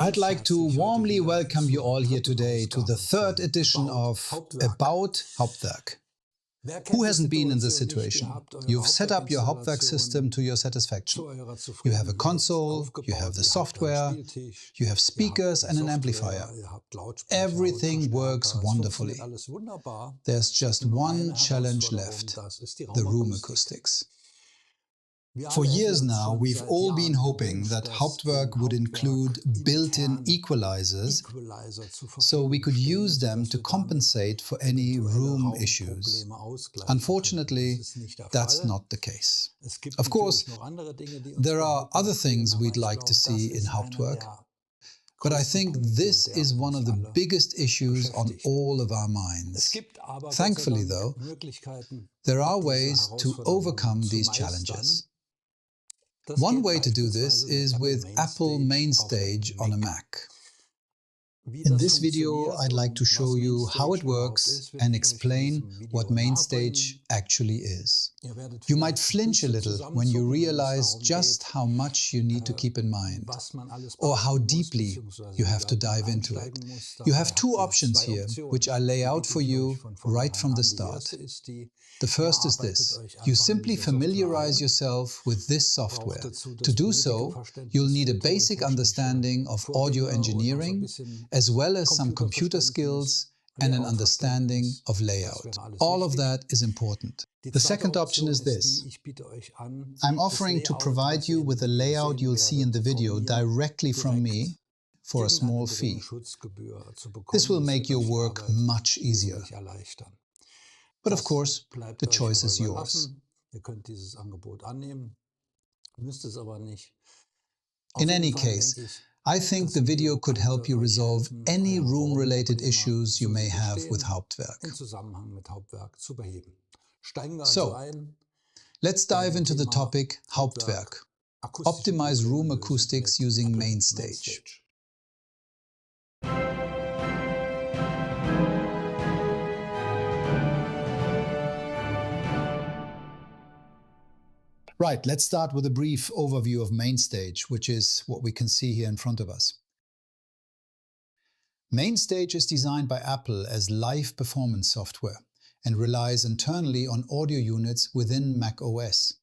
I'd like to warmly welcome you all here today to the third edition of About Hauptwerk. Who hasn't been in this situation? You've set up your Hauptwerk system to your satisfaction. You have a console, you have the software, you have speakers and an amplifier. Everything works wonderfully. There's just one challenge left, the room acoustics. For years now, we've all been hoping that Hauptwerk would include built-in equalizers so we could use them to compensate for any room issues. Unfortunately, that's not the case. Of course, there are other things we'd like to see in Hauptwerk, but I think this is one of the biggest issues on all of our minds. Thankfully, though, there are ways to overcome these challenges. One way to do this is with Apple Mainstage on a Mac. In this video, I'd like to show you how it works and explain what Mainstage actually is. You might flinch a little when you realize just how much you need to keep in mind, or how deeply you have to dive into it. You have two options here, which I lay out for you right from the start. The first is this. You simply familiarize yourself with this software. To do so, you'll need a basic understanding of audio engineering, as well as some computer skills and an understanding of layout. All of that is important. The second option is this. I'm offering to provide you with a layout you'll see in the video directly from me for a small fee. This will make your work much easier. But of course, the choice is yours. In any case, I think the video could help you resolve any room-related issues you may have with Hauptwerk. So, let's dive into the topic Hauptwerk. Optimize room acoustics using Mainstage. Right, let's start with a brief overview of Mainstage, which is what we can see here in front of us. Mainstage is designed by Apple as live performance software and relies internally on audio units within Mac OS.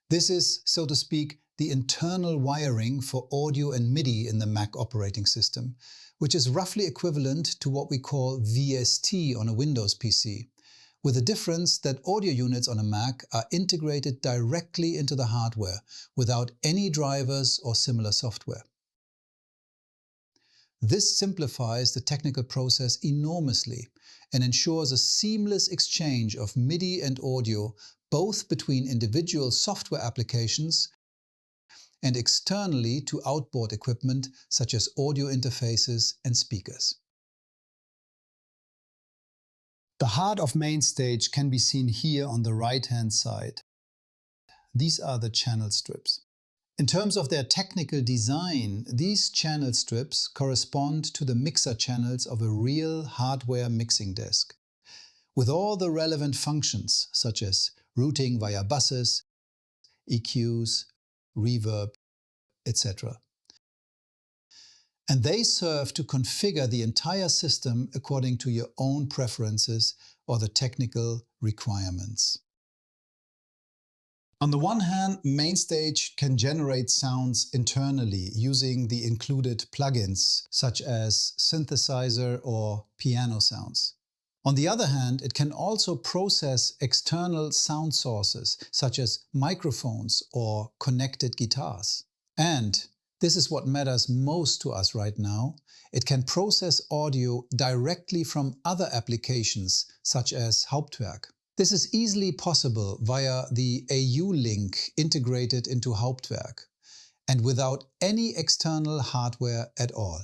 This is, so to speak, the internal wiring for audio and MIDI in the Mac operating system, which is roughly equivalent to what we call VST on a Windows PC. With the difference that audio units on a Mac are integrated directly into the hardware without any drivers or similar software. This simplifies the technical process enormously and ensures a seamless exchange of MIDI and audio both between individual software applications and externally to outboard equipment such as audio interfaces and speakers. The heart of Mainstage can be seen here on the right-hand side. These are the channel strips. In terms of their technical design, these channel strips correspond to the mixer channels of a real hardware mixing desk, with all the relevant functions such as routing via buses, EQs, reverb, etc. And they serve to configure the entire system according to your own preferences or the technical requirements. On the one hand, Mainstage can generate sounds internally using the included plugins such as synthesizer or piano sounds. On the other hand, it can also process external sound sources such as microphones or connected guitars. And this is what matters most to us right now. It can process audio directly from other applications, such as Hauptwerk. This is easily possible via the AU link integrated into Hauptwerk, and without any external hardware at all.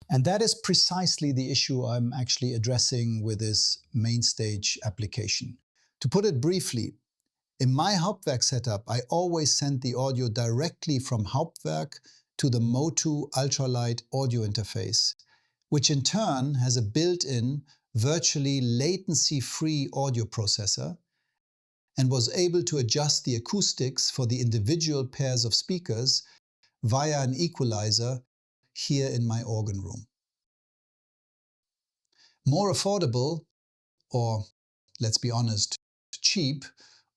And that is precisely the issue I'm actually addressing with this Mainstage application. To put it briefly, in my Hauptwerk setup, I always send the audio directly from Hauptwerk to the Motu ultralight audio interface, which in turn has a built-in, virtually latency-free audio processor and was able to adjust the acoustics for the individual pairs of speakers via an equalizer here in my organ room. More affordable, or let's be honest, cheap,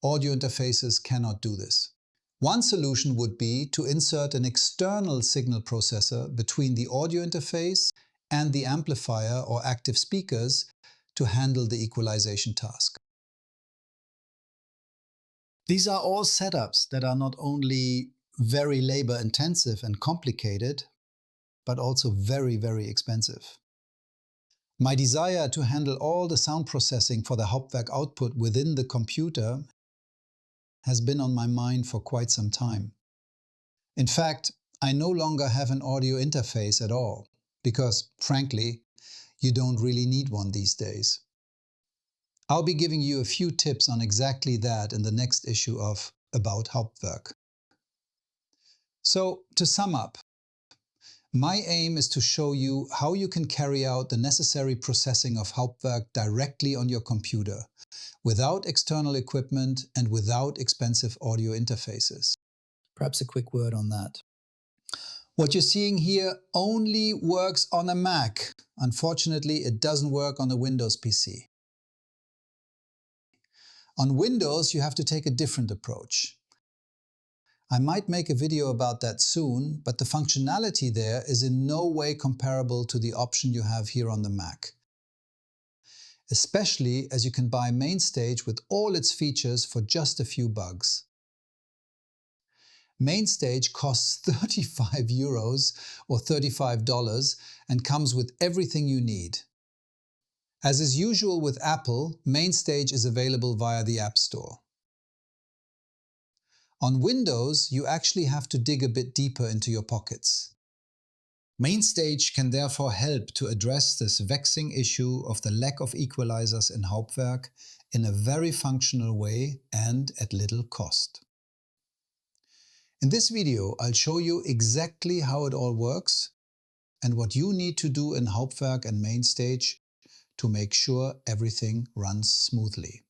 audio interfaces cannot do this. One solution would be to insert an external signal processor between the audio interface and the amplifier or active speakers to handle the equalization task. These are all setups that are not only very labor-intensive and complicated, but also very, very expensive. My desire to handle all the sound processing for the Hauptwerk output within the computer has been on my mind for quite some time. In fact, I no longer have an audio interface at all, because, frankly, you don't really need one these days. I'll be giving you a few tips on exactly that in the next issue of About Hauptwerk. So, to sum up, my aim is to show you how you can carry out the necessary processing of Hauptwerk directly on your computer, without external equipment and without expensive audio interfaces. Perhaps a quick word on that. What you're seeing here only works on a Mac. Unfortunately, it doesn't work on a Windows PC. On Windows, you have to take a different approach. I might make a video about that soon, but the functionality there is in no way comparable to the option you have here on the Mac. Especially as you can buy Mainstage with all its features for just a few bucks. Mainstage costs 35 euros or $35 and comes with everything you need. As is usual with Apple, Mainstage is available via the App Store. On Windows, you actually have to dig a bit deeper into your pockets. Mainstage can therefore help to address this vexing issue of the lack of equalizers in Hauptwerk in a very functional way and at little cost. In this video, I'll show you exactly how it all works and what you need to do in Hauptwerk and Mainstage to make sure everything runs smoothly.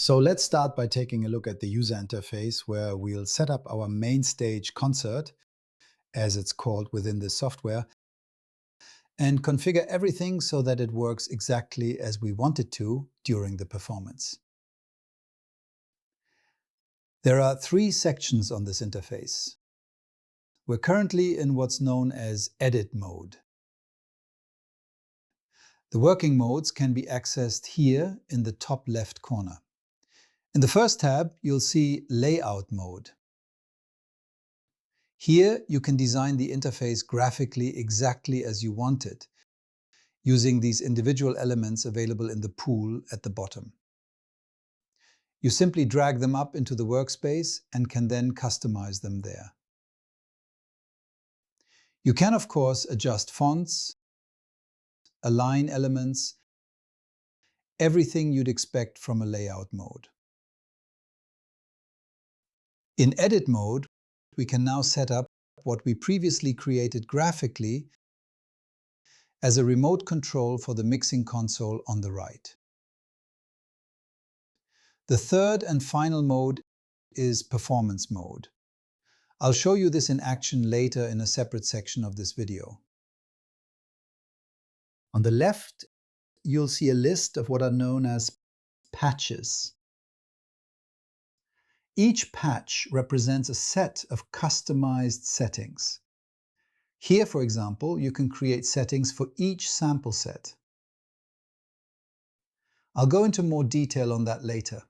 So let's start by taking a look at the user interface, where we'll set up our Mainstage concert, as it's called within the software, and configure everything so that it works exactly as we want it to during the performance. There are three sections on this interface. We're currently in what's known as Edit mode. The working modes can be accessed here in the top left corner. In the first tab, you'll see Layout mode. Here, you can design the interface graphically exactly as you want it, using these individual elements available in the pool at the bottom. You simply drag them up into the workspace and can then customize them there. You can, of course, adjust fonts, align elements, everything you'd expect from a layout mode. In Edit mode, we can now set up what we previously created graphically as a remote control for the mixing console on the right. The third and final mode is Performance mode. I'll show you this in action later in a separate section of this video. On the left, you'll see a list of what are known as patches. Each patch represents a set of customized settings. Here, for example, you can create settings for each sample set. I'll go into more detail on that later.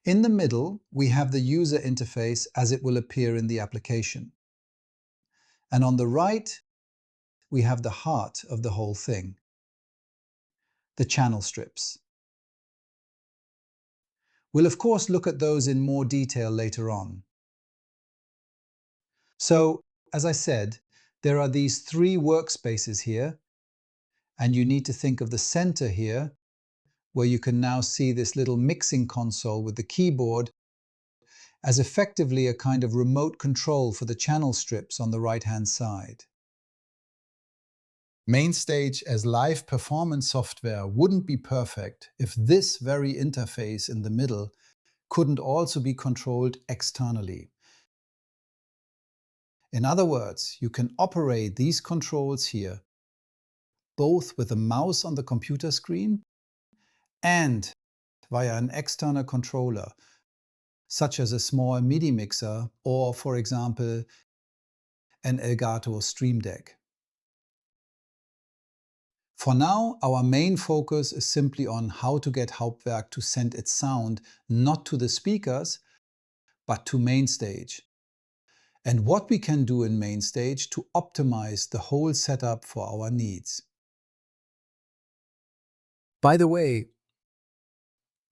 In the middle, we have the user interface as it will appear in the application. And on the right, we have the heart of the whole thing, the channel strips. We'll of course look at those in more detail later on. So, as I said, there are these three workspaces here, and you need to think of the center here, where you can now see this little mixing console with the keyboard as effectively a kind of remote control for the channel strips on the right-hand side. Mainstage as live performance software wouldn't be perfect if this very interface in the middle couldn't also be controlled externally. In other words, you can operate these controls here, both with a mouse on the computer screen and via an external controller, such as a small MIDI mixer or, for example, an Elgato Stream Deck. For now, our main focus is simply on how to get Hauptwerk to send its sound not to the speakers, but to Mainstage, and what we can do in Mainstage to optimize the whole setup for our needs. By the way,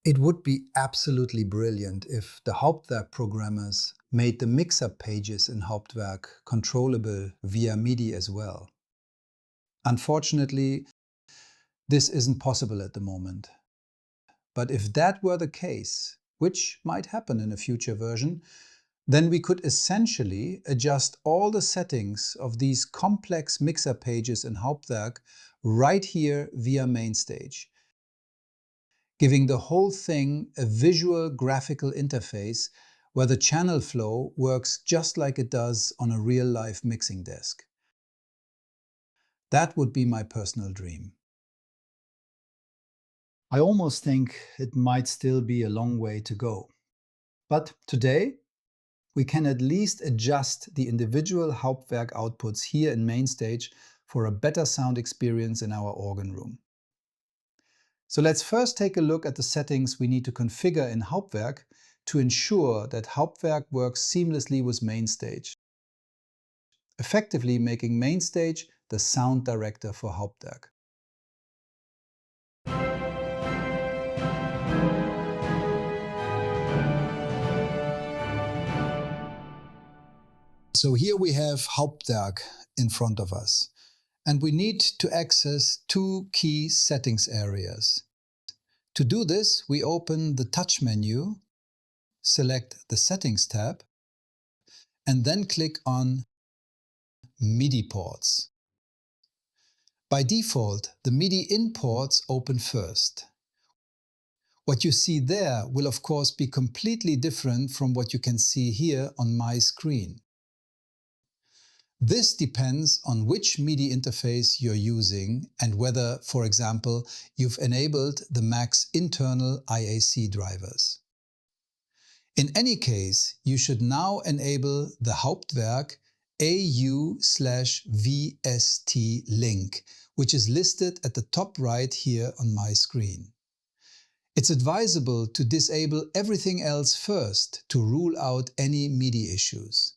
it would be absolutely brilliant if the Hauptwerk programmers made the mix-up pages in Hauptwerk controllable via MIDI as well. Unfortunately, this isn't possible at the moment. But if that were the case, which might happen in a future version, then we could essentially adjust all the settings of these complex mixer pages in Hauptwerk right here via Mainstage, giving the whole thing a visual graphical interface where the channel flow works just like it does on a real-life mixing desk. That would be my personal dream. I almost think it might still be a long way to go. But today, we can at least adjust the individual Hauptwerk outputs here in Mainstage for a better sound experience in our organ room. So let's first take a look at the settings we need to configure in Hauptwerk to ensure that Hauptwerk works seamlessly with Mainstage, effectively making Mainstage the sound director for Hauptwerk. So here we have Hauptwerk in front of us, and we need to access two key settings areas. To do this, we open the Touch menu, select the Settings tab, and then click on MIDI ports. By default, the MIDI in ports open first. What you see there will of course be completely different from what you can see here on my screen. This depends on which MIDI interface you're using and whether, for example, you've enabled the Mac's internal IAC drivers. In any case, you should now enable the Hauptwerk AU/VST link, which is listed at the top right here on my screen. It's advisable to disable everything else first to rule out any MIDI issues.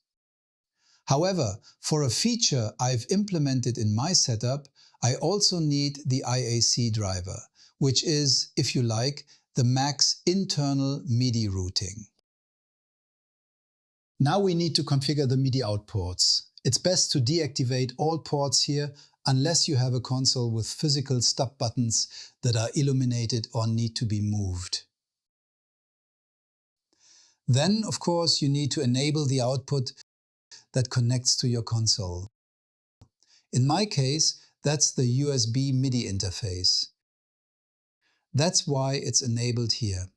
However, for a feature I've implemented in my setup, I also need the IAC driver, which is, if you like, the Mac's internal MIDI routing. Now we need to configure the MIDI out ports. It's best to deactivate all ports here unless you have a console with physical stop buttons that are illuminated or need to be moved. Then, of course, you need to enable the output that connects to your console. In my case, that's the USB MIDI interface. That's why it's enabled here.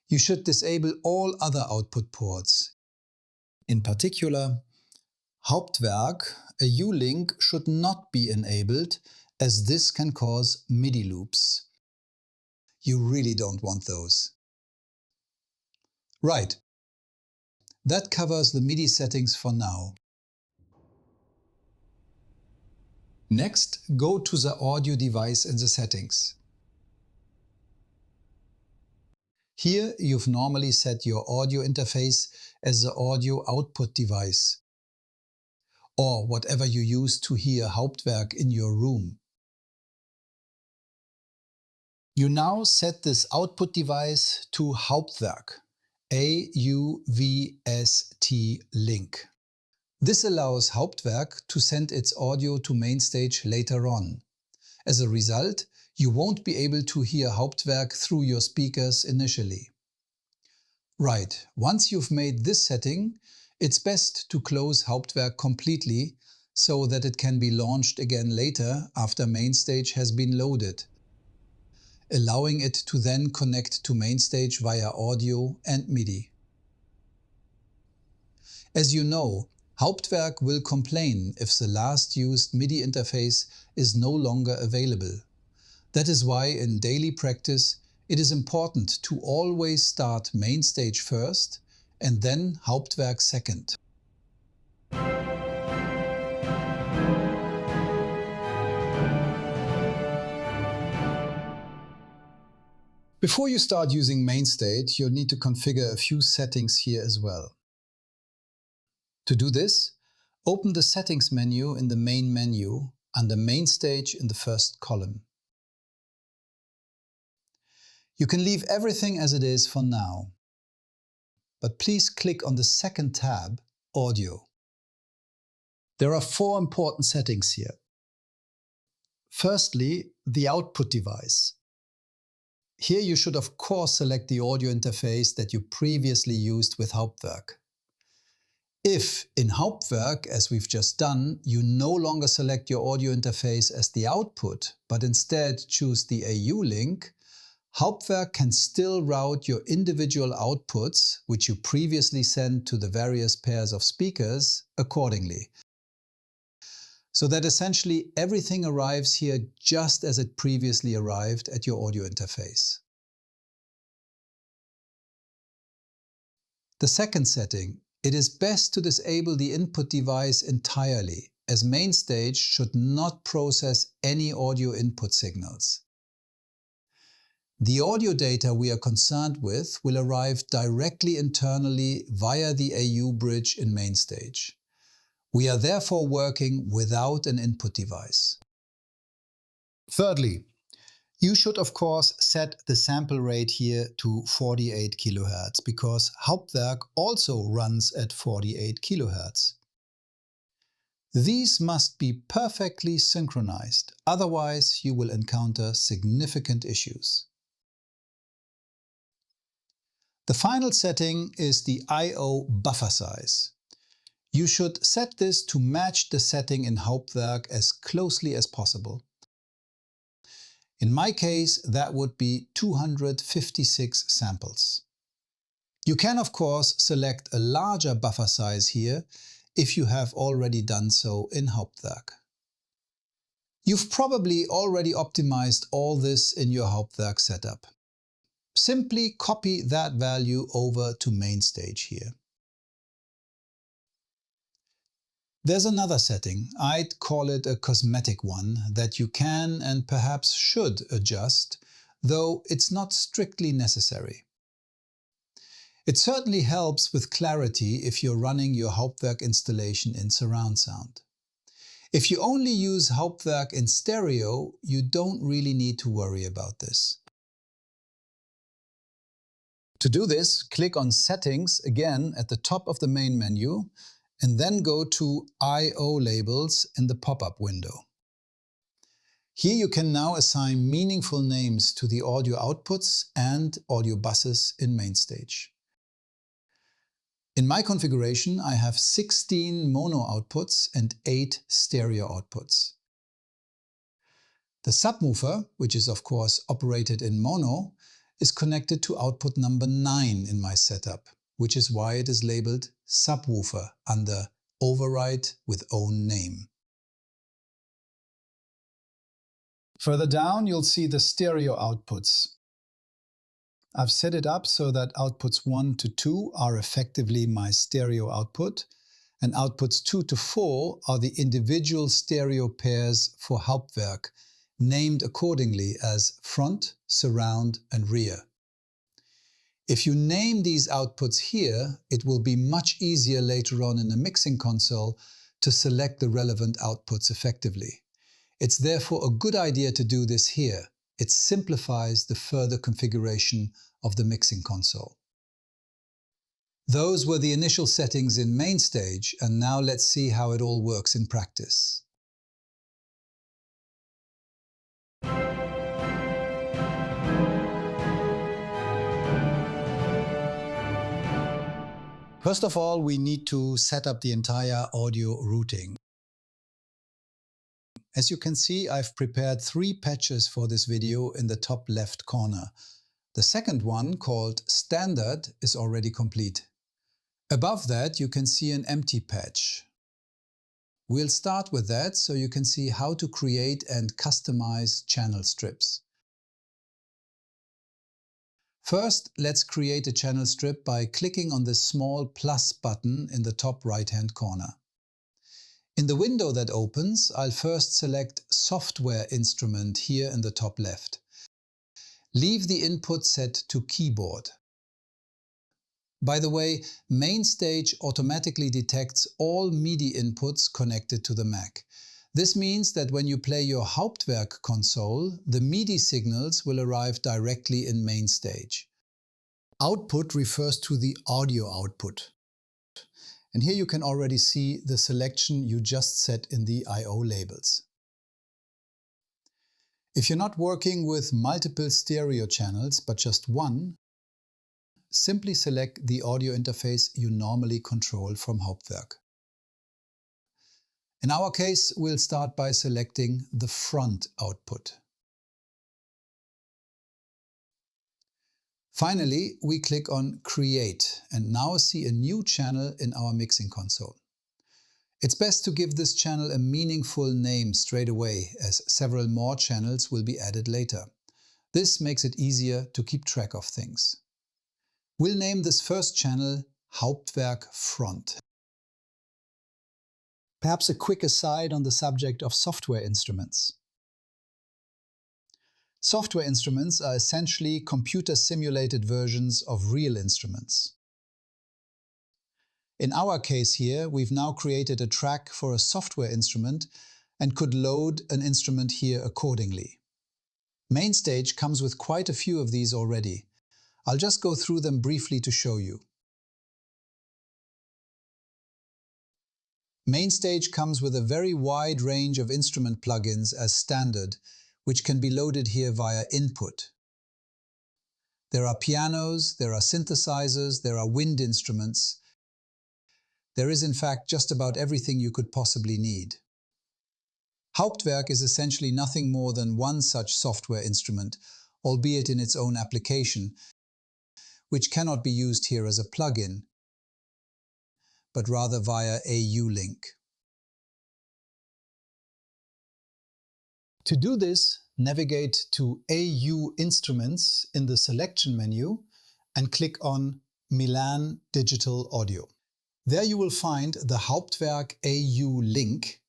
You should disable all other output ports. In particular, Hauptwerk, a U-Link, should not be enabled, as this can cause MIDI loops. You really don't want those. Right. That covers the MIDI settings for now. Next, go to the audio device in the settings. Here you've normally set your audio interface as the audio output device, or whatever you use to hear Hauptwerk in your room. You now set this output device to Hauptwerk, AUVST link. This allows Hauptwerk to send its audio to Mainstage later on. As a result, you won't be able to hear Hauptwerk through your speakers initially. Right, once you've made this setting, it's best to close Hauptwerk completely so that it can be launched again later after Mainstage has been loaded, allowing it to then connect to Mainstage via audio and MIDI. As you know, Hauptwerk will complain if the last used MIDI interface is no longer available. That is why in daily practice it is important to always start Mainstage first and then Hauptwerk second. Before you start using Mainstage, you'll need to configure a few settings here as well. To do this, open the Settings menu in the Main menu under Mainstage in the first column. You can leave everything as it is for now, but please click on the second tab, Audio. There are 4 important settings here. Firstly, the output device. Here you should of course select the audio interface that you previously used with Hauptwerk. If in Hauptwerk, as we've just done, you no longer select your audio interface as the output, but instead choose the AU link, Hauptwerk can still route your individual outputs, which you previously sent to the various pairs of speakers, accordingly. So that essentially everything arrives here just as it previously arrived at your audio interface. The second setting, it is best to disable the input device entirely, as Mainstage should not process any audio input signals. The audio data we are concerned with will arrive directly internally via the AU bridge in Mainstage. We are therefore working without an input device. Thirdly, you should of course set the sample rate here to 48 kHz because Hauptwerk also runs at 48 kHz. These must be perfectly synchronized, otherwise you will encounter significant issues. The final setting is the I/O buffer size. You should set this to match the setting in Hauptwerk as closely as possible. In my case, that would be 256 samples. You can of course select a larger buffer size here if you have already done so in Hauptwerk. You've probably already optimized all this in your Hauptwerk setup. Simply copy that value over to Mainstage here. There's another setting, I'd call it a cosmetic one, that you can and perhaps should adjust, though it's not strictly necessary. It certainly helps with clarity if you're running your Hauptwerk installation in surround sound. If you only use Hauptwerk in stereo, you don't really need to worry about this. To do this, click on Settings again at the top of the main menu and then go to I/O labels in the pop-up window. Here you can now assign meaningful names to the audio outputs and audio buses in Mainstage. In my configuration, I have 16 mono outputs and 8 stereo outputs. The subwoofer, which is of course operated in mono, is connected to output number 9 in my setup, which is why it is labeled subwoofer under Override with Own Name. Further down, you'll see the stereo outputs. I've set it up so that outputs 1 to 2 are effectively my stereo output, and outputs 2 to 4 are the individual stereo pairs for Hauptwerk, named accordingly as front, surround, and rear. If you name these outputs here, it will be much easier later on in the mixing console to select the relevant outputs effectively. It's therefore a good idea to do this here. It simplifies the further configuration of the mixing console. Those were the initial settings in Mainstage, and now let's see how it all works in practice. First of all, we need to set up the entire audio routing. As you can see, I've prepared 3 patches for this video in the top left corner. The second one, called Standard, is already complete. Above that, you can see an empty patch. We'll start with that so you can see how to create and customize channel strips. First, let's create a channel strip by clicking on the small plus button in the top right-hand corner. In the window that opens, I'll first select Software Instrument here in the top left. Leave the input set to Keyboard. By the way, Mainstage automatically detects all MIDI inputs connected to the Mac. This means that when you play your Hauptwerk console, the MIDI signals will arrive directly in Mainstage. Output refers to the audio output. And here you can already see the selection you just set in the I/O labels. If you're not working with multiple stereo channels, but just one, simply select the audio interface you normally control from Hauptwerk. In our case, we'll start by selecting the front output. Finally, we click on Create and now see a new channel in our mixing console. It's best to give this channel a meaningful name straight away, as several more channels will be added later. This makes it easier to keep track of things. We'll name this first channel Hauptwerk Front. Perhaps a quick aside on the subject of software instruments. Software instruments are essentially computer-simulated versions of real instruments. In our case here, we've now created a track for a software instrument and could load an instrument here accordingly. Mainstage comes with quite a few of these already. I'll just go through them briefly to show you. Mainstage comes with a very wide range of instrument plugins as standard, which can be loaded here via input. There are pianos, there are synthesizers, there are wind instruments. There is in fact just about everything you could possibly need. Hauptwerk is essentially nothing more than one such software instrument, albeit in its own application, which cannot be used here as a plugin, but rather via AU-Link. To do this, navigate to AU Instruments in the Selection menu and click on Milan Digital Audio. There you will find the Hauptwerk AU-Link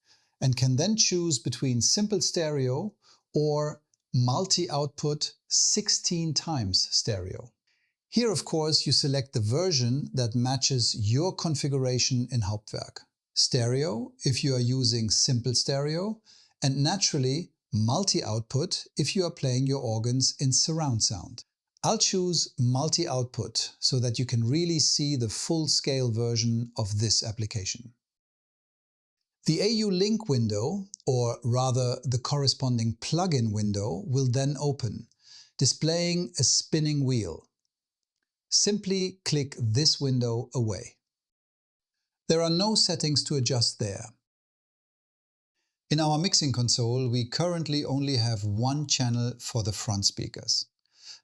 and can then choose between simple stereo or multi-output 16 times stereo. Here, of course, you select the version that matches your configuration in Hauptwerk. Stereo if you are using simple stereo, and naturally multi-output if you are playing your organs in surround sound. I'll choose multi-output so that you can really see the full-scale version of this application. The AU-Link window, or rather the corresponding plugin window, will then open, displaying a spinning wheel. Simply click this window away. There are no settings to adjust there. In our mixing console, we currently only have one channel for the front speakers.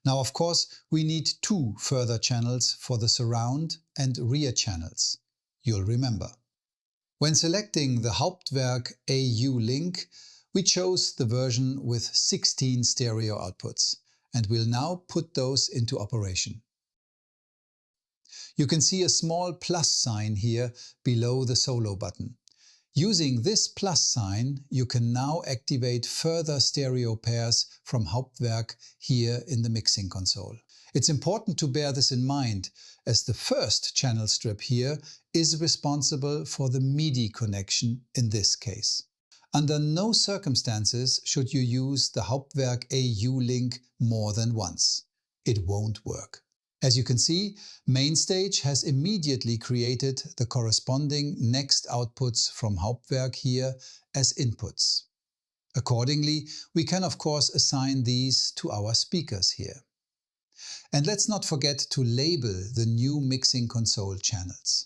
Now, of course, we need 2 further channels for the surround and rear channels. You'll remember. When selecting the Hauptwerk AU-Link, we chose the version with 16 stereo outputs, and we'll now put those into operation. You can see a small plus sign here below the solo button. Using this plus sign, you can now activate further stereo pairs from Hauptwerk here in the mixing console. It's important to bear this in mind, as the first channel strip here is responsible for the MIDI connection in this case. Under no circumstances should you use the Hauptwerk AU-Link more than once. It won't work. As you can see, Mainstage has immediately created the corresponding next outputs from Hauptwerk here as inputs. Accordingly, we can of course assign these to our speakers here. And let's not forget to label the new mixing console channels.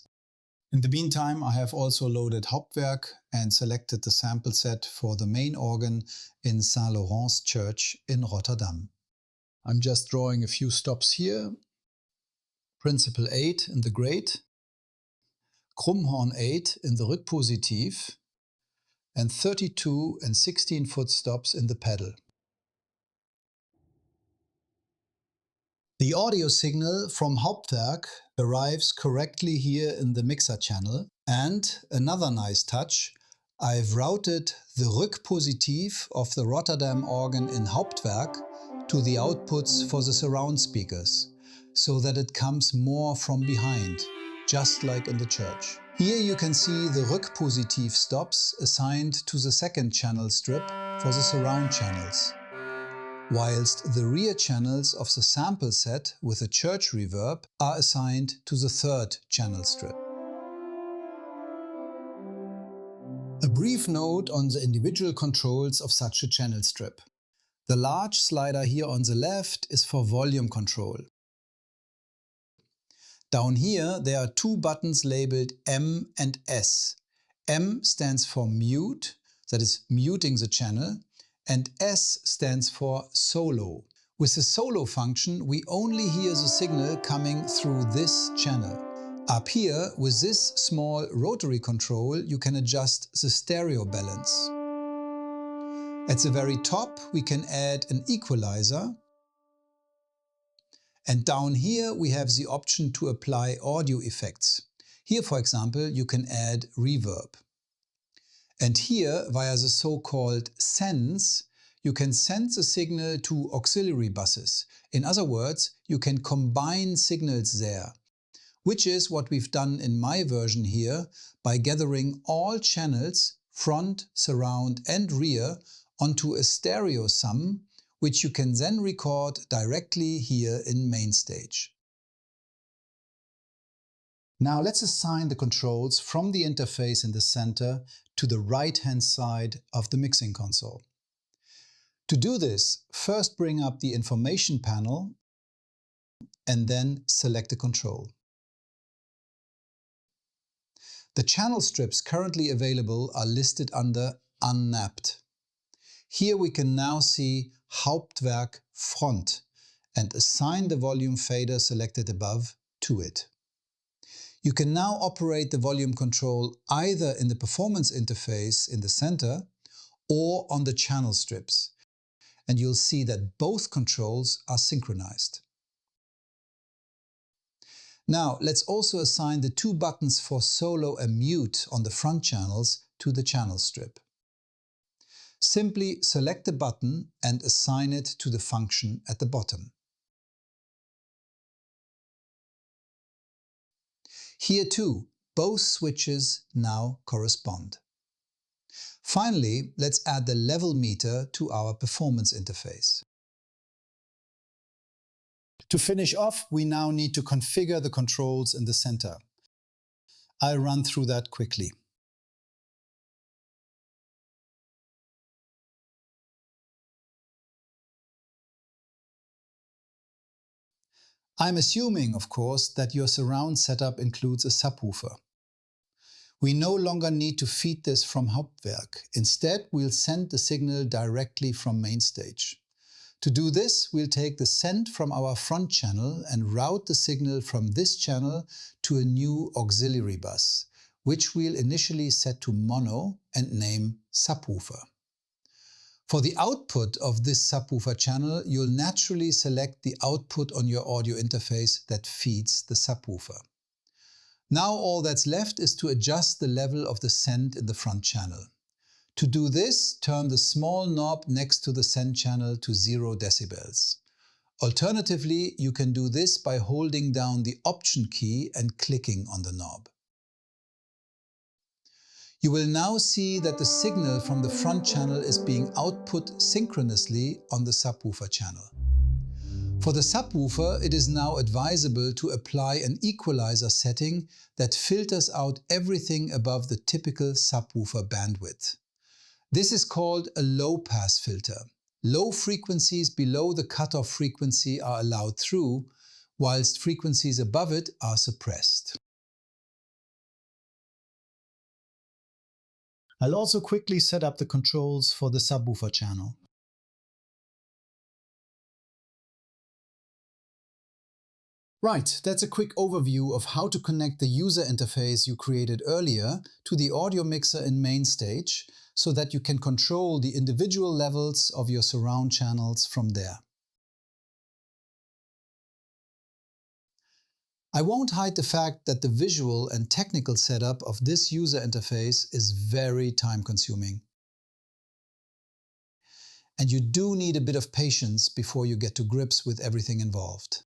In the meantime, I have also loaded Hauptwerk and selected the sample set for the main organ in Saint Laurent's Church in Rotterdam. I'm just drawing a few stops here. Principal 8 in the grate, Krummhorn 8 in the Rückpositiv, and 32 and 16-foot stops in the pedal. The audio signal from Hauptwerk arrives correctly here in the mixer channel, and another nice touch, I've routed the Rückpositiv of the Rotterdam organ in Hauptwerk to the outputs for the surround speakers, so that it comes more from behind, just like in the church. Here you can see the Rückpositiv stops assigned to the second channel strip for the surround channels, whilst the rear channels of the sample set with a church reverb are assigned to the third channel strip. A brief note on the individual controls of such a channel strip. The large slider here on the left is for volume control. Down here there are two buttons labeled M and S. M stands for mute, that is muting the channel, and S stands for solo. With the solo function, we only hear the signal coming through this channel. Up here, with this small rotary control, you can adjust the stereo balance. At the very top, we can add an equalizer. And down here, we have the option to apply audio effects. Here, for example, you can add reverb. And here, via the so-called sends, you can send the signal to auxiliary buses. In other words, you can combine signals there, which is what we've done in my version here by gathering all channels, front, surround and rear, onto a stereo sum, which you can then record directly here in Mainstage. Now let's assign the controls from the interface in the center to the right-hand side of the mixing console. To do this, first bring up the information panel and then select a control. The channel strips currently available are listed under Unnapped. Here we can now see Hauptwerk Front and assign the volume fader selected above to it. You can now operate the volume control either in the performance interface in the center or on the channel strips, and you'll see that both controls are synchronized. Now let's also assign the two buttons for solo and mute on the front channels to the channel strip. Simply select the button and assign it to the function at the bottom. Here too, both switches now correspond. Finally, let's add the level meter to our performance interface. To finish off, we now need to configure the controls in the center. I'll run through that quickly. I'm assuming, of course, that your surround setup includes a subwoofer. We no longer need to feed this from Hauptwerk. Instead, we'll send the signal directly from Mainstage. To do this, we'll take the send from our front channel and route the signal from this channel to a new auxiliary bus, which we'll initially set to mono and name subwoofer. For the output of this subwoofer channel, you'll naturally select the output on your audio interface that feeds the subwoofer. Now all that's left is to adjust the level of the send in the front channel. To do this, turn the small knob next to the send channel to 0 decibels. Alternatively, you can do this by holding down the Option key and clicking on the knob. You will now see that the signal from the front channel is being output synchronously on the subwoofer channel. For the subwoofer, it is now advisable to apply an equalizer setting that filters out everything above the typical subwoofer bandwidth. This is called a low-pass filter. Low frequencies below the cutoff frequency are allowed through, whilst frequencies above it are suppressed. I'll also quickly set up the controls for the subwoofer channel. Right, that's a quick overview of how to connect the user interface you created earlier to the audio mixer in Mainstage so that you can control the individual levels of your surround channels from there. I won't hide the fact that the visual and technical setup of this user interface is very time-consuming. And you do need a bit of patience before you get to grips with everything involved.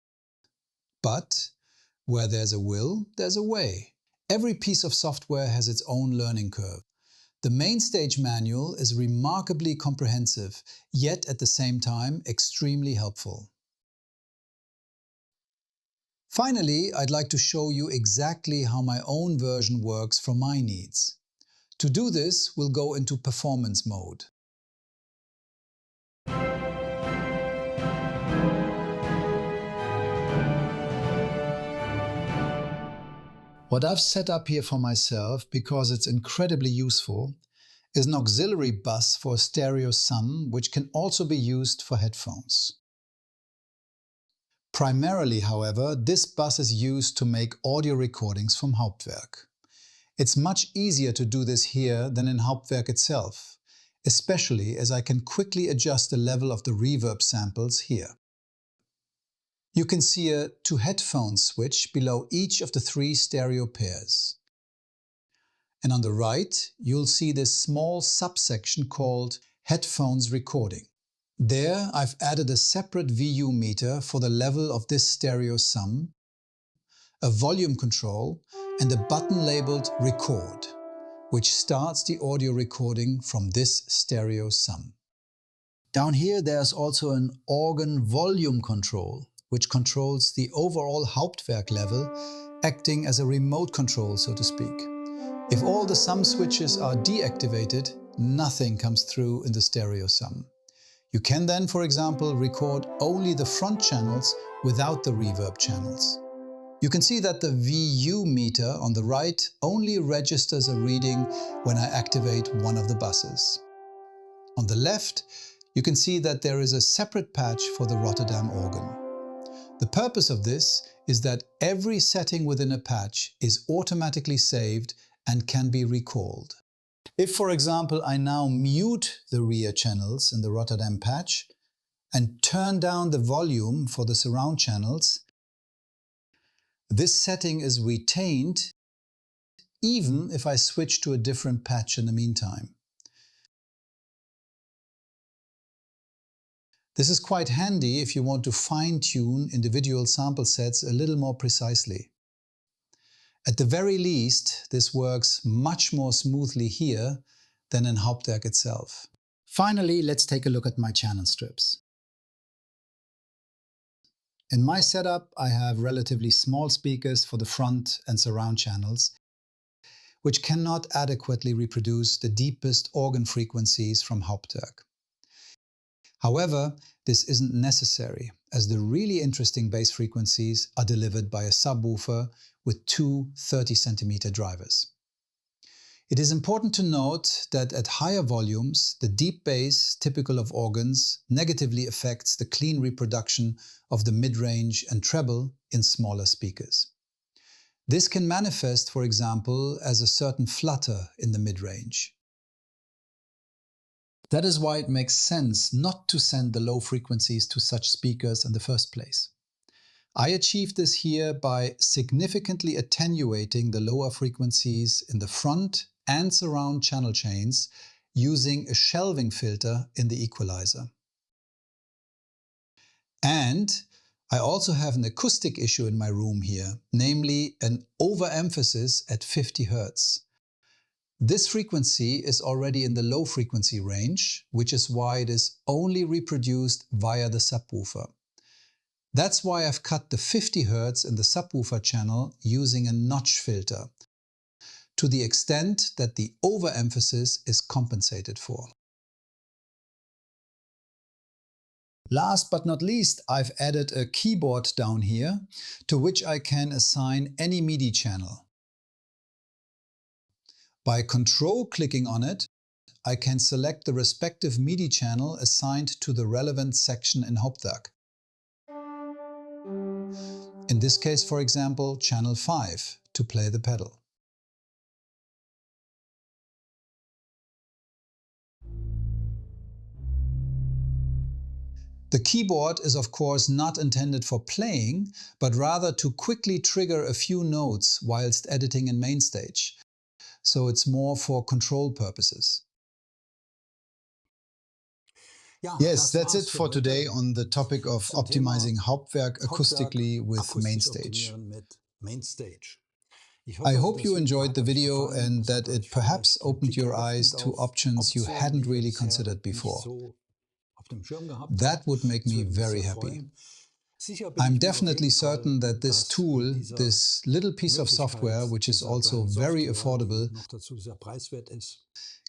But where there's a will, there's a way. Every piece of software has its own learning curve. The Mainstage manual is remarkably comprehensive, yet at the same time extremely helpful. Finally, I'd like to show you exactly how my own version works for my needs. To do this, we'll go into performance mode. What I've set up here for myself, because it's incredibly useful, is an auxiliary bus for a stereo sum, which can also be used for headphones. Primarily, however, this bus is used to make audio recordings from Hauptwerk. It's much easier to do this here than in Hauptwerk itself, especially as I can quickly adjust the level of the reverb samples here. You can see a to headphone switch below each of the 3 stereo pairs. And on the right, you'll see this small subsection called Headphones Recording. There, I've added a separate VU meter for the level of this stereo sum, a volume control, and a button labeled Record, which starts the audio recording from this stereo sum. Down here, there's also an organ volume control, which controls the overall Hauptwerk level, acting as a remote control, so to speak. If all the sum switches are deactivated, nothing comes through in the stereo sum. You can then, for example, record only the front channels without the reverb channels. You can see that the VU meter on the right only registers a reading when I activate one of the buses. On the left, you can see that there is a separate patch for the Rotterdam organ. The purpose of this is that every setting within a patch is automatically saved and can be recalled. If, for example, I now mute the rear channels in the Rotterdam patch and turn down the volume for the surround channels, this setting is retained even if I switch to a different patch in the meantime. This is quite handy if you want to fine-tune individual sample sets a little more precisely. At the very least, this works much more smoothly here than in Hauptwerk itself. Finally, let's take a look at my channel strips. In my setup, I have relatively small speakers for the front and surround channels, which cannot adequately reproduce the deepest organ frequencies from Hauptwerk. However, this isn't necessary, as the really interesting bass frequencies are delivered by a subwoofer with 2 30cm drivers. It is important to note that at higher volumes, the deep bass, typical of organs, negatively affects the clean reproduction of the mid-range and treble in smaller speakers. This can manifest, for example, as a certain flutter in the mid-range. That is why it makes sense not to send the low frequencies to such speakers in the first place. I achieved this here by significantly attenuating the lower frequencies in the front and surround channel chains using a shelving filter in the equalizer. And I also have an acoustic issue in my room here, namely an overemphasis at 50 Hz. This frequency is already in the low frequency range, which is why it is only reproduced via the subwoofer. That's why I've cut the 50 Hz in the subwoofer channel using a notch filter, to the extent that the overemphasis is compensated for. Last but not least, I've added a keyboard down here, to which I can assign any MIDI channel. By control clicking on it, I can select the respective MIDI channel assigned to the relevant section in Hauptwerk. In this case, for example, channel 5 to play the pedal. The keyboard is of course not intended for playing, but rather to quickly trigger a few notes whilst editing in Mainstage. So it's more for control purposes. Yes, that's it for today on the topic of optimizing Hauptwerk acoustically with Mainstage. I hope you enjoyed the video and that it perhaps opened your eyes to options you hadn't really considered before. That would make me very happy. I'm definitely certain that this tool, this little piece of software, which is also very affordable,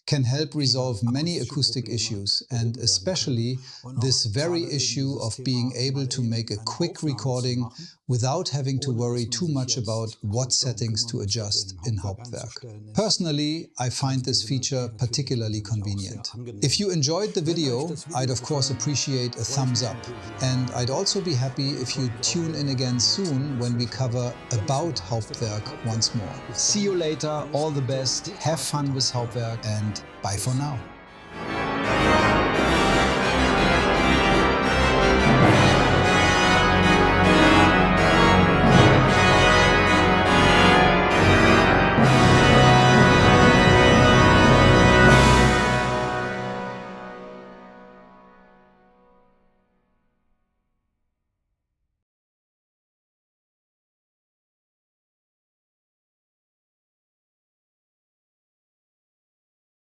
can help resolve many acoustic issues, and especially this very issue of being able to make a quick recording without having to worry too much about what settings to adjust in Hauptwerk. Personally, I find this feature particularly convenient. If you enjoyed the video, I'd of course appreciate a thumbs up. And I'd also be happy if you tune in again soon when we cover about Hauptwerk once more. See you later, all the best, have fun with Hauptwerk, and bye for now.